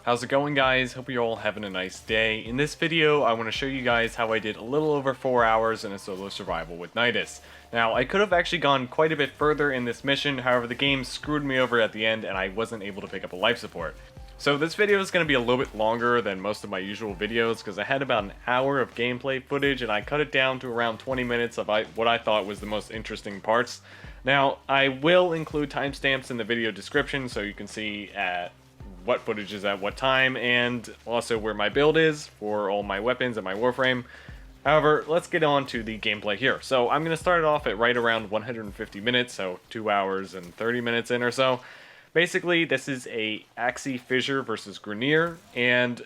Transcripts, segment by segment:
How's it going, guys? Hope you're all having a nice day. In this video, I want to show you guys how I did a little over 4 hours in a solo survival with Nidus. Now, I could have actually gone quite a bit further in this mission, however the game screwed me over at the end and I wasn't able to pick up a life support. So this video is going to be a little bit longer than most of my usual videos because I had about an hour of gameplay footage and I cut it down to around 20 minutes of what I thought was the most interesting parts. Now, I will include timestamps in the video description so you can see what footage is at what time, and also where my build is for all my weapons and my Warframe. However, let's get on to the gameplay here. So I'm going to start it off at right around 150 minutes, so 2 hours and 30 minutes in or so. Basically, this is a Axii Fissure versus Grineer, and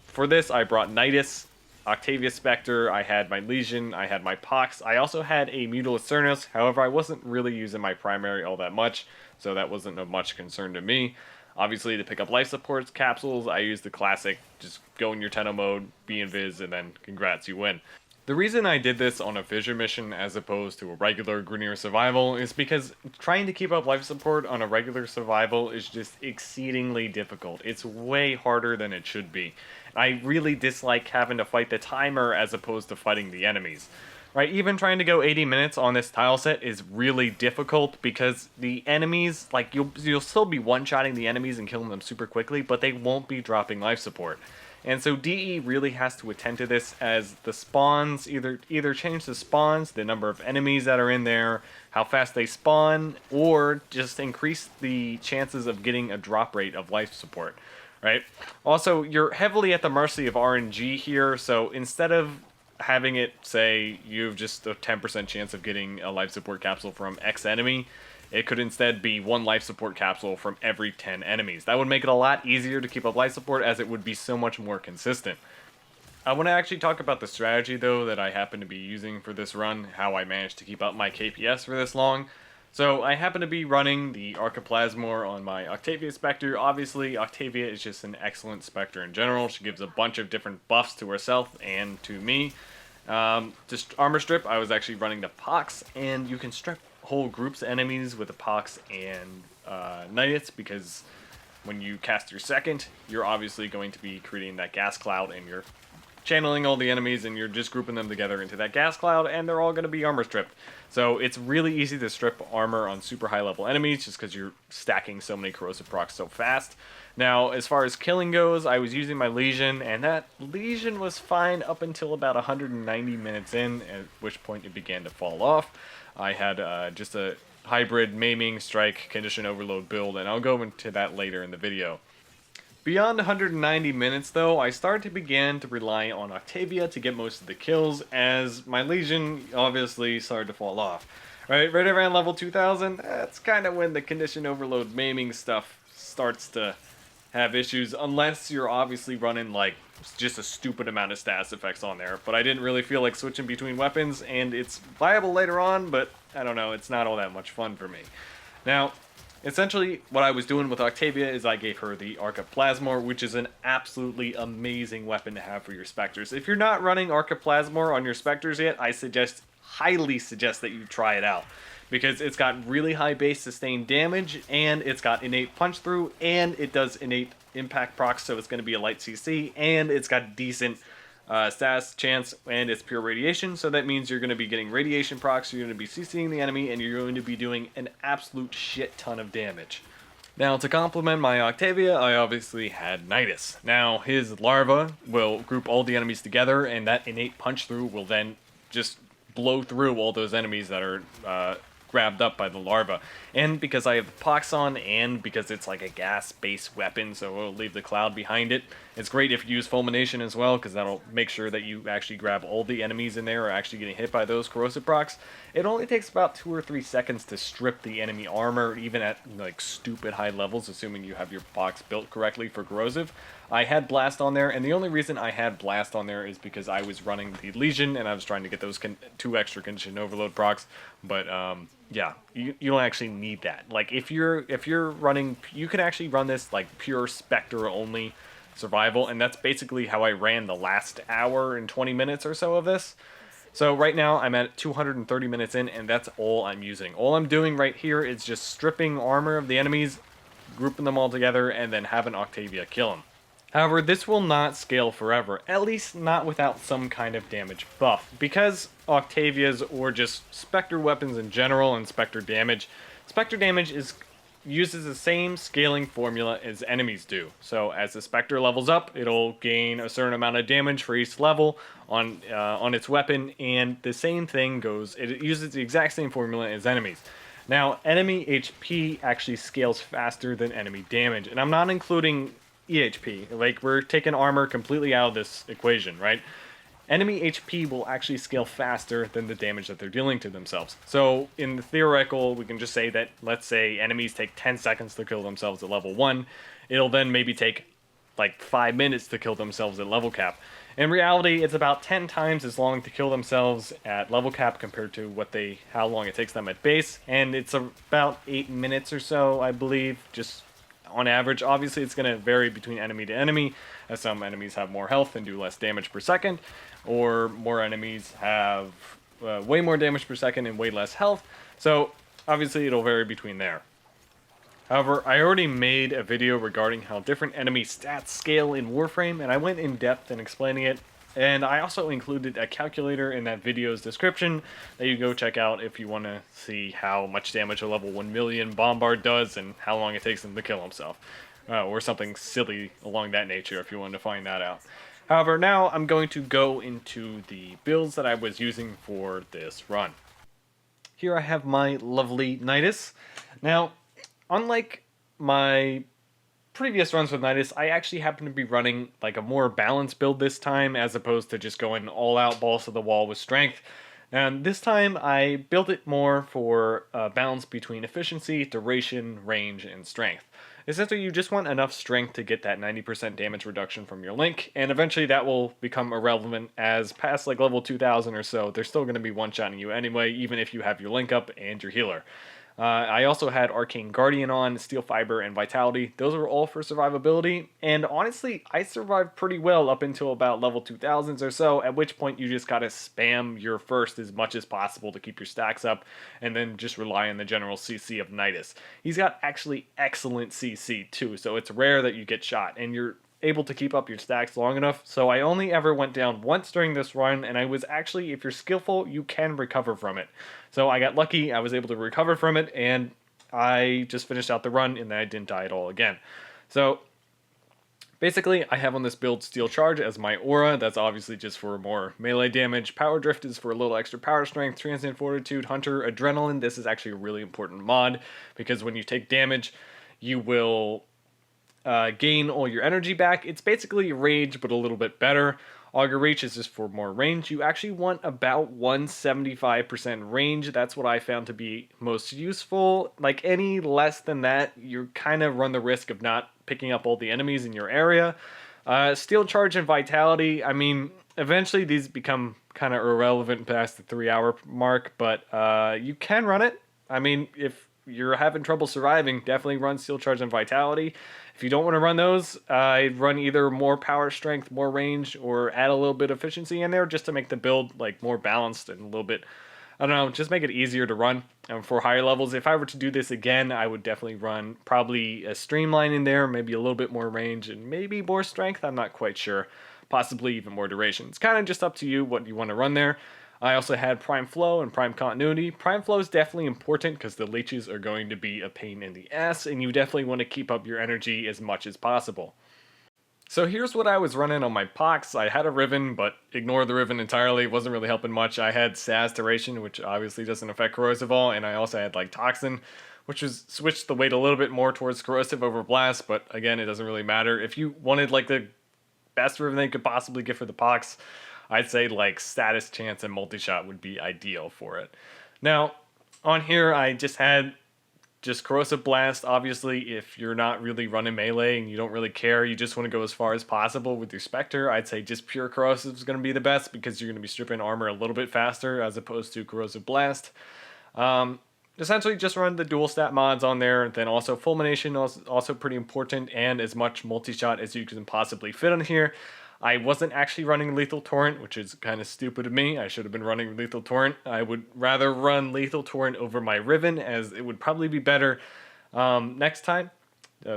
for this I brought Nidus, Octavia Spectre, I had my Legion, I had my Pox, I also had a Mutilus Cernos. However, I wasn't really using my primary all that much, so that wasn't of much concern to me. Obviously, to pick up life supports, capsules, I use the classic, just go in your Tenno mode, be invis, and then congrats, you win. The reason I did this on a Fissure mission as opposed to a regular Grineer survival is because trying to keep up life support on a regular survival is just exceedingly difficult. It's way harder than it should be. I really dislike having to fight the timer as opposed to fighting the enemies. Right, even trying to go 80 minutes on this tile set is really difficult because the enemies, like, you'll still be one-shotting the enemies and killing them super quickly, but they won't be dropping life support. And so DE really has to attend to this as the spawns, either change the spawns, the number of enemies that are in there, how fast they spawn, or just increase the chances of getting a drop rate of life support, right? Also, you're heavily at the mercy of RNG here, so instead of having it say you have just a 10% chance of getting a life support capsule from X enemy, it could instead be 1 life support capsule from every 10 enemies. That would make it a lot easier to keep up life support as it would be so much more consistent. I want to actually talk about the strategy though that I happen to be using for this run, how I managed to keep up my KPS for this long. So I happen to be running the Archiplasmor on my Octavia Spectre. Obviously, Octavia is just an excellent Spectre in general. She gives a bunch of different buffs to herself and to me. Just armor strip, I was actually running the Pox, and you can strip whole groups of enemies with the Pox and Nidus, because when you cast your second, you're obviously going to be creating that gas cloud, and you're channeling all the enemies and you're just grouping them together into that gas cloud, and they're all going to be armor stripped. So it's really easy to strip armor on super high level enemies just because you're stacking so many corrosive procs so fast. Now, as far as killing goes, I was using my Legion, and that Legion was fine up until about 190 minutes in, at which point it began to fall off. I had just a hybrid maiming, strike, condition overload build, and I'll go into that later in the video. Beyond 190 minutes though, I started to begin to rely on Octavia to get most of the kills, as my Legion obviously started to fall off. Right around level 2000, that's kind of when the condition overload maiming stuff starts to have issues, unless you're obviously running like just a stupid amount of status effects on there. But I didn't really feel like switching between weapons, and it's viable later on, but I don't know, it's not all that much fun for me. Now, essentially, what I was doing with Octavia is I gave her the Archiplasmor, which is an absolutely amazing weapon to have for your Spectres. If you're not running Archiplasmor on your Spectres yet, I highly suggest that you try it out, because it's got really high base sustained damage, and it's got innate punch through, and it does innate impact procs, so it's going to be a light CC, and it's got decent status chance, and it's pure radiation, so that means you're going to be getting radiation procs, you're going to be CCing the enemy, and you're going to be doing an absolute shit ton of damage. Now, to complement my Octavia, I obviously had Nidus. Now, his larva will group all the enemies together, and that innate punch through will then just blow through all those enemies that are grabbed up by the larva. And because I have the Pox on, and because it's like a gas-based weapon, so it'll leave the cloud behind it, it's great if you use Fulmination as well, because that'll make sure that you actually grab all the enemies in there are actually getting hit by those corrosive procs. It only takes about 2 or 3 seconds to strip the enemy armor, even at like stupid high levels, assuming you have your Pox built correctly for corrosive. I had Blast on there, and the only reason I had Blast on there is because I was running the Legion, and I was trying to get those 2 extra condition overload procs, but yeah, you don't actually need that. Like, if you're running, you can actually run this like pure Spectre only survival, and that's basically how I ran the last hour and 20 minutes or so of this. So right now I'm at 230 minutes in, and that's all I'm using. All I'm doing right here is just stripping armor of the enemies, grouping them all together, and then having Octavia kill them. However, this will not scale forever, at least not without some kind of damage buff, because Octavia's or just Spectre weapons in general and Spectre damage uses the same scaling formula as enemies do. So as the Spectre levels up, it'll gain a certain amount of damage for each level on its weapon, and the same thing goes, it uses the exact same formula as enemies. Now, enemy HP actually scales faster than enemy damage, and I'm not including EHP. Like, we're taking armor completely out of this equation, right? Enemy HP will actually scale faster than the damage that they're dealing to themselves. So, in the theoretical, we can just say that, let's say, enemies take 10 seconds to kill themselves at level 1. It'll then maybe take, like, 5 minutes to kill themselves at level cap. In reality, it's about 10 times as long to kill themselves at level cap compared to how long it takes them at base, and it's about 8 minutes or so, I believe, just on average. Obviously, it's going to vary between enemy to enemy, as some enemies have more health and do less damage per second, or more enemies have way more damage per second and way less health. So, obviously, it'll vary between there. However, I already made a video regarding how different enemy stats scale in Warframe, and I went in depth in explaining it. And I also included a calculator in that video's description that you go check out if you want to see how much damage a level 1 million Bombard does and how long it takes him to kill himself. Or something silly along that nature if you want to find that out. However, now I'm going to go into the builds that I was using for this run. Here I have my lovely Nidus. Now, unlike my previous runs with Nidus, I actually happen to be running like a more balanced build this time, as opposed to just going all out balls to the wall with strength. And this time I built it more for a balance between efficiency, duration, range, and strength. Essentially, you just want enough strength to get that 90% damage reduction from your link, and eventually that will become irrelevant, as past like level 2000 or so, they're still going to be one-shotting you anyway, even if you have your link up and your healer. I also had Arcane Guardian on, Steel Fiber, and Vitality. Those were all for survivability, and honestly, I survived pretty well up until about level 2000s or so, at which point you just gotta spam your first as much as possible to keep your stacks up, and then just rely on the general CC of Nidus. He's got actually excellent CC too, so it's rare that you get shot, and you're able to keep up your stacks long enough. So I only ever went down once during this run, and I was actually, if you're skillful, you can recover from it. So I got lucky, I was able to recover from it, and I just finished out the run, and then I didn't die at all again. So basically, I have on this build Steel Charge as my aura. That's obviously just for more melee damage. Power Drift is for a little extra power strength. Transient Fortitude, Hunter, Adrenaline. This is actually a really important mod, because when you take damage, you will gain all your energy back. It's basically Rage, but a little bit better. Augur Reach is just for more range. You actually want about 175% range. That's what I found to be most useful. Like, any less than that, you kind of run the risk of not picking up all the enemies in your area. Steel Charge and Vitality, I mean, eventually these become kind of irrelevant past the 3-hour mark, but you can run it. I mean, if you're having trouble surviving, definitely run Steel Charge and Vitality. If you don't want to run those, I'd run either more power strength, more range, or add a little bit of efficiency in there just to make the build like more balanced and a little bit, I don't know, just make it easier to run. For higher levels, if I were to do this again, I would definitely run probably a Streamline in there, maybe a little bit more range, and maybe more strength, I'm not quite sure. Possibly even more duration. It's kind of just up to you what you want to run there. I also had Prime Flow and Prime Continuity. Prime Flow is definitely important because the leeches are going to be a pain in the ass, and you definitely want to keep up your energy as much as possible. So here's what I was running on my Pox. I had a Riven, but ignore the Riven entirely. It wasn't really helping much. I had SAS Duration, which obviously doesn't affect Corrosive all, and I also had like Toxin, which was switched the weight a little bit more towards Corrosive over Blast, but again, it doesn't really matter. If you wanted like the best Riven they could possibly get for the Pox, I'd say like Status Chance and Multi-Shot would be ideal for it. Now, on here I just had Corrosive Blast. Obviously, if you're not really running melee and you don't really care, you just want to go as far as possible with your Spectre, I'd say just pure Corrosive is going to be the best, because you're going to be stripping armor a little bit faster as opposed to Corrosive Blast. Essentially just run the dual stat mods on there, and then also Fulmination is also pretty important, and as much Multi-Shot as you can possibly fit on here. I wasn't actually running Lethal Torrent, which is kind of stupid of me. I should have been running Lethal Torrent. I would rather run Lethal Torrent over my Riven, as it would probably be better next time.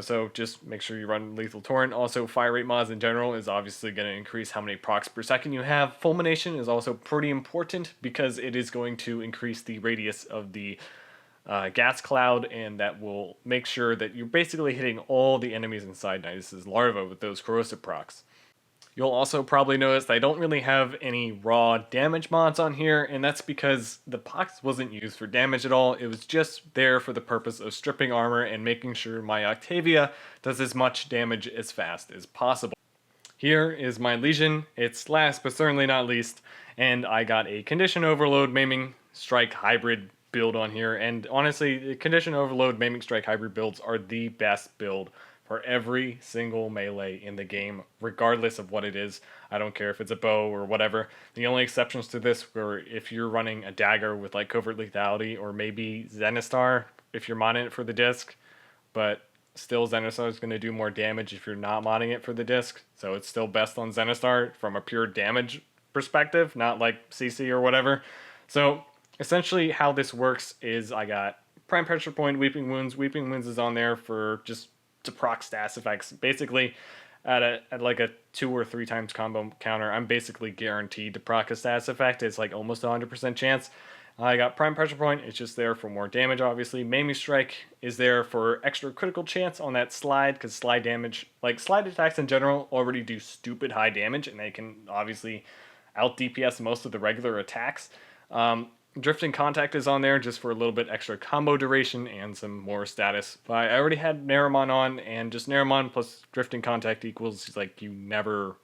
So just make sure you run Lethal Torrent. Also, fire rate mods in general is obviously going to increase how many procs per second you have. Fulmination is also pretty important because it is going to increase the radius of the gas cloud, and that will make sure that you're basically hitting all the enemies inside Nidus's larva with those corrosive procs. You'll also probably notice that I don't really have any raw damage mods on here, and that's because the pox wasn't used for damage at all. It was just there for the purpose of stripping armor and making sure my Octavia does as much damage as fast as possible. Here is my Legion. It's last but certainly not least, and I got a Condition Overload Maiming Strike Hybrid build on here, and honestly, the Condition Overload Maiming Strike Hybrid builds are the best build for every single melee in the game, regardless of what it is. I don't care if it's a bow or whatever. The only exceptions to this were if you're running a dagger with like Covert Lethality, or maybe Zenistar if you're modding it for the disc, but still Zenistar is going to do more damage if you're not modding it for the disc, so it's still best on Zenistar from a pure damage perspective, not like CC or whatever. So essentially how this works is I got Prime Pressure Point, Weeping Wounds. Weeping Wounds is on there for just to proc stats effects. Basically, at like a 2 or 3 times combo counter, I'm basically guaranteed to proc a stats effect. It's like almost 100% chance. I got Prime Pressure Point. It's just there for more damage, obviously. Maiming Strike is there for extra critical chance on that slide, because slide damage, like slide attacks in general, already do stupid high damage, and they can obviously out DPS most of the regular attacks. Drifting Contact is on there just for a little bit extra combo duration and some more status. But I already had Naramon on, and just Naramon plus Drifting Contact equals like you never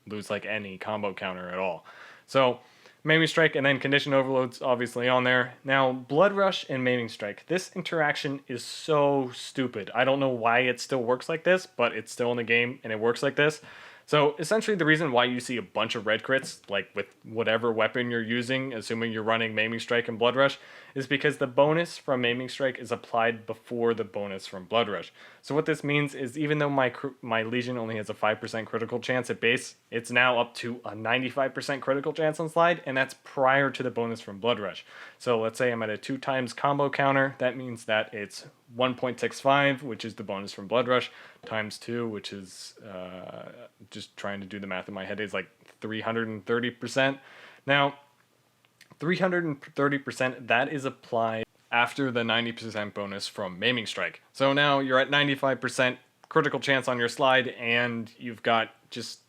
lose like any combo counter at all. So Maiming Strike and then Condition Overload's obviously on there. Now Blood Rush and Maiming Strike. This interaction is so stupid. I don't know why it still works like this, but it's still in the game and it works like this. So essentially the reason why you see a bunch of red crits, like with whatever weapon you're using, assuming you're running Maiming Strike and Blood Rush, is because the bonus from Maiming Strike is applied before the bonus from Blood Rush. So what this means is even though my Legion only has a 5% critical chance at base, it's now up to a 95% critical chance on slide, and that's prior to the bonus from Blood Rush. So let's say I'm at a 2 times combo counter, that means that it's 1.65, which is the bonus from Blood Rush, times 2, which is, just trying to do the math in my head, is like 330%. Now, 330%, that is applied after the 90% bonus from Maiming Strike. So now you're at 95% critical chance on your slide, and you've got just,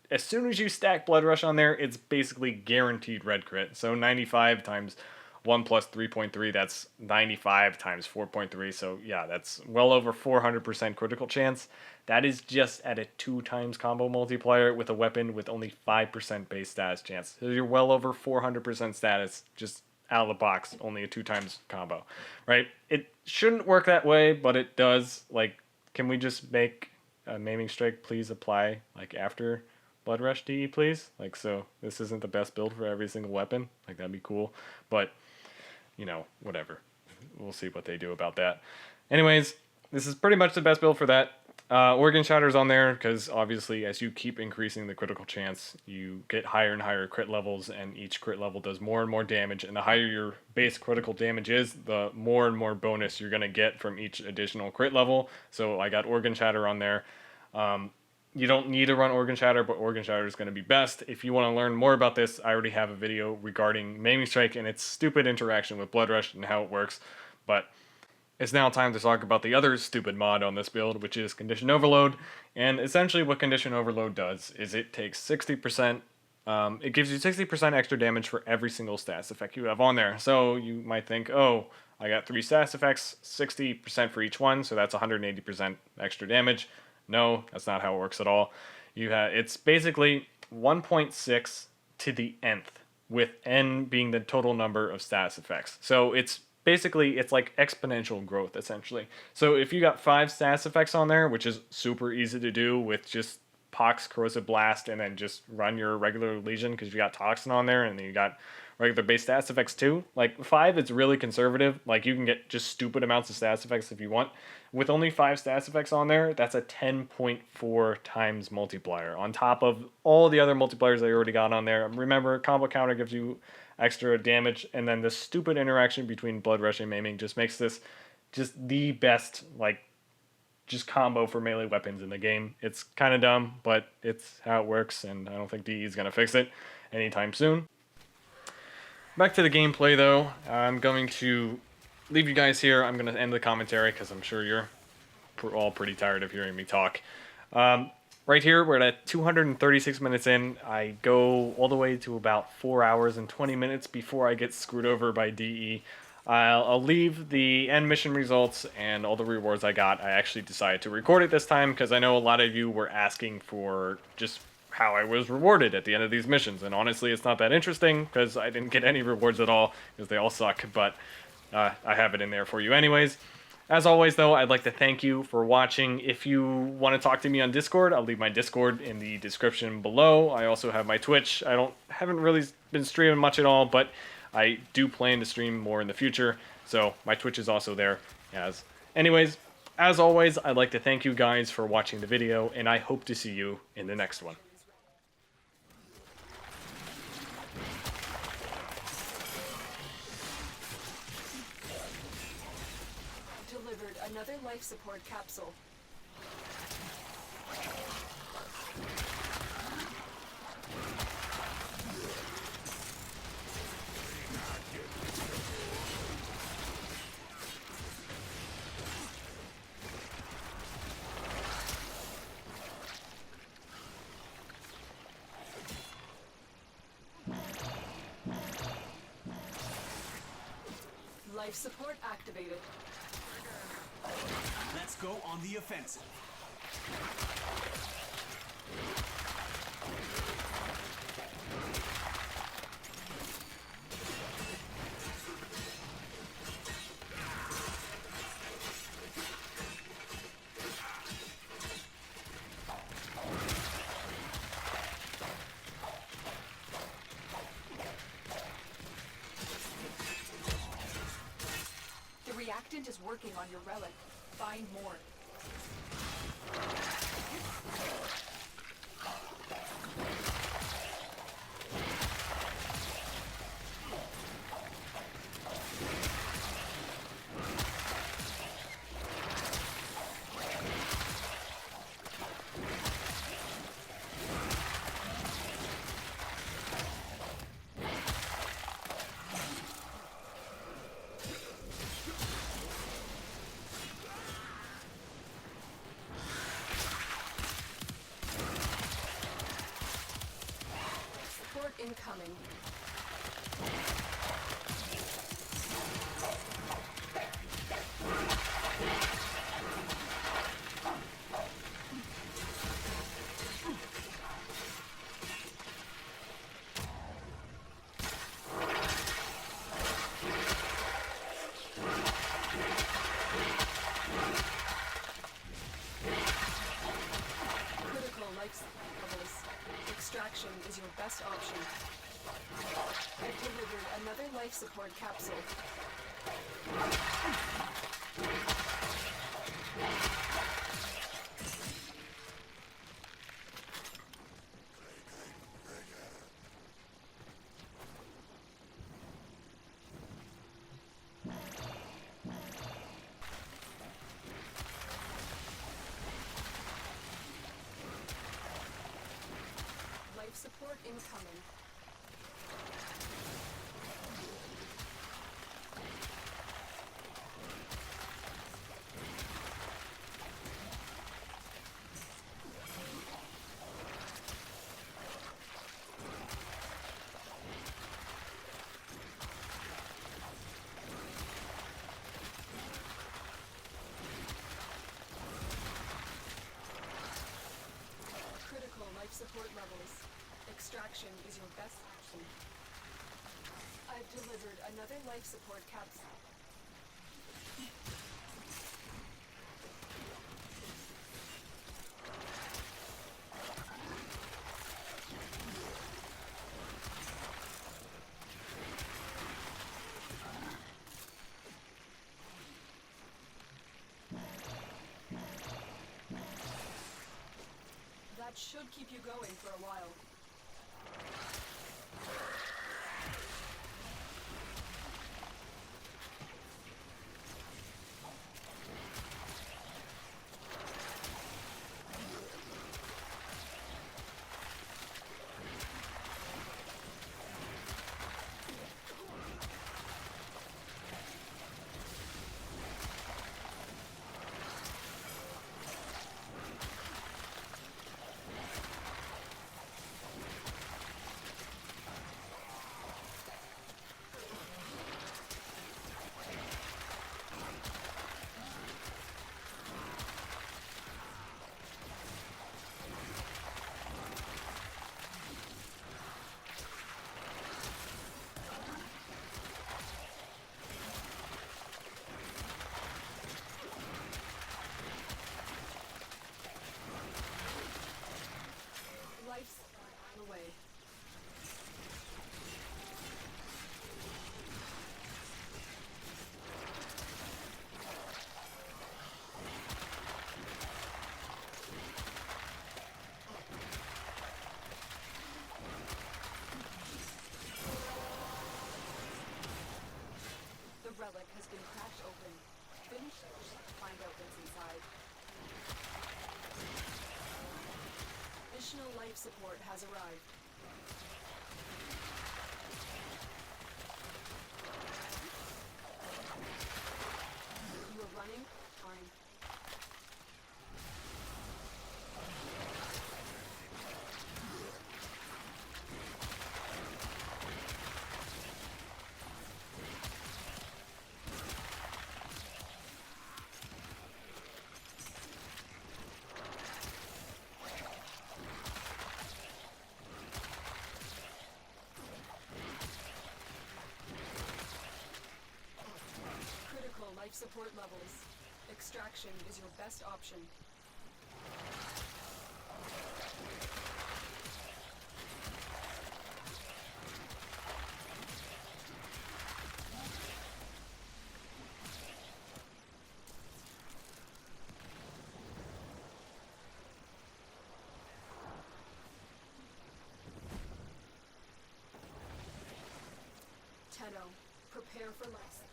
as soon as you stack Blood Rush on there, it's basically guaranteed red crit. So 95 times 1 plus 3.3, that's 95 times 4.3, so yeah, that's well over 400% critical chance. That is just at a 2 times combo multiplier with a weapon with only 5% base status chance. So you're well over 400% status just out of the box, only a 2 times combo, right? It shouldn't work that way, but it does. Like, can we just make a Maiming Strike please apply like after Blood Rush DE, please? Like, so this isn't the best build for every single weapon. Like, that'd be cool, but you know, whatever. We'll see what they do about that. Anyways, this is pretty much the best build for that. Organ Shatter's on there because obviously as you keep increasing the critical chance, you get higher and higher crit levels, and each crit level does more and more damage, and the higher your base critical damage is, the more and more bonus you're going to get from each additional crit level. So I got Organ Shatter on there. You don't need to run Organ Shatter, but Organ Shatter is going to be best. If you want to learn more about this, I already have a video regarding Maiming Strike and its stupid interaction with Blood Rush and how it works. But it's now time to talk about the other stupid mod on this build, which is Condition Overload. And essentially what Condition Overload does is it takes 60%, it gives you 60% extra damage for every single stats effect you have on there. So you might think, oh, I got 3 stats effects, 60% for each one, so that's 180% extra damage. No, that's not how it works at all. It's basically 1.6 to the nth, with n being the total number of status effects. So it's basically, it's like exponential growth, essentially. So if you got 5 status effects on there, which is super easy to do with just Pox, Corrosive Blast, and then just run your regular Legion because you got Toxin on there, and then you got regular base stats effects too. Like 5 is really conservative. Like you can get just stupid amounts of stats effects if you want. With only 5 stats effects on there, that's a 10.4 times multiplier on top of all the other multipliers that you already got on there. Remember, combo counter gives you extra damage, and then the stupid interaction between Blood Rush and Maiming just makes this just the best like just combo for melee weapons in the game. It's kind of dumb, but it's how it works, and I don't think DE is going to fix it anytime soon. Back to the gameplay, though. I'm going to leave you guys here. I'm going to end the commentary because I'm sure you're all pretty tired of hearing me talk. Right here, we're at 236 minutes in. I go all the way to about 4 hours and 20 minutes before I get screwed over by DE. I'll leave the end mission results and all the rewards I got. I actually decided to record it this time because I know a lot of you were asking for just how I was rewarded at the end of these missions. And honestly, it's not that interesting because I didn't get any rewards at all because they all suck. But I have it in there for you anyways. As always, though, I'd like to thank you for watching. If you want to talk to me on Discord, I'll leave my Discord in the description below. I also have my Twitch. Haven't really been streaming much at all, but I do plan to stream more in the future, so my Twitch is also there. Anyways, as always, I'd like to thank you guys for watching the video, and I hope to see you in the next one. Delivered another life support capsule. Life support activated. Let's go on the offensive. The reactant is working on your relic. Find more. Support incoming. Critical life levels. Extraction is your best option. I've delivered another life support capsule. Life support incoming. Critical life support levels. Extraction is your best option. I've delivered another life support capsule. That should keep you going for a while. Additional life support has arrived. You are running? Fine. Critical life support levels. Extraction is your best option. Tenno, prepare for life.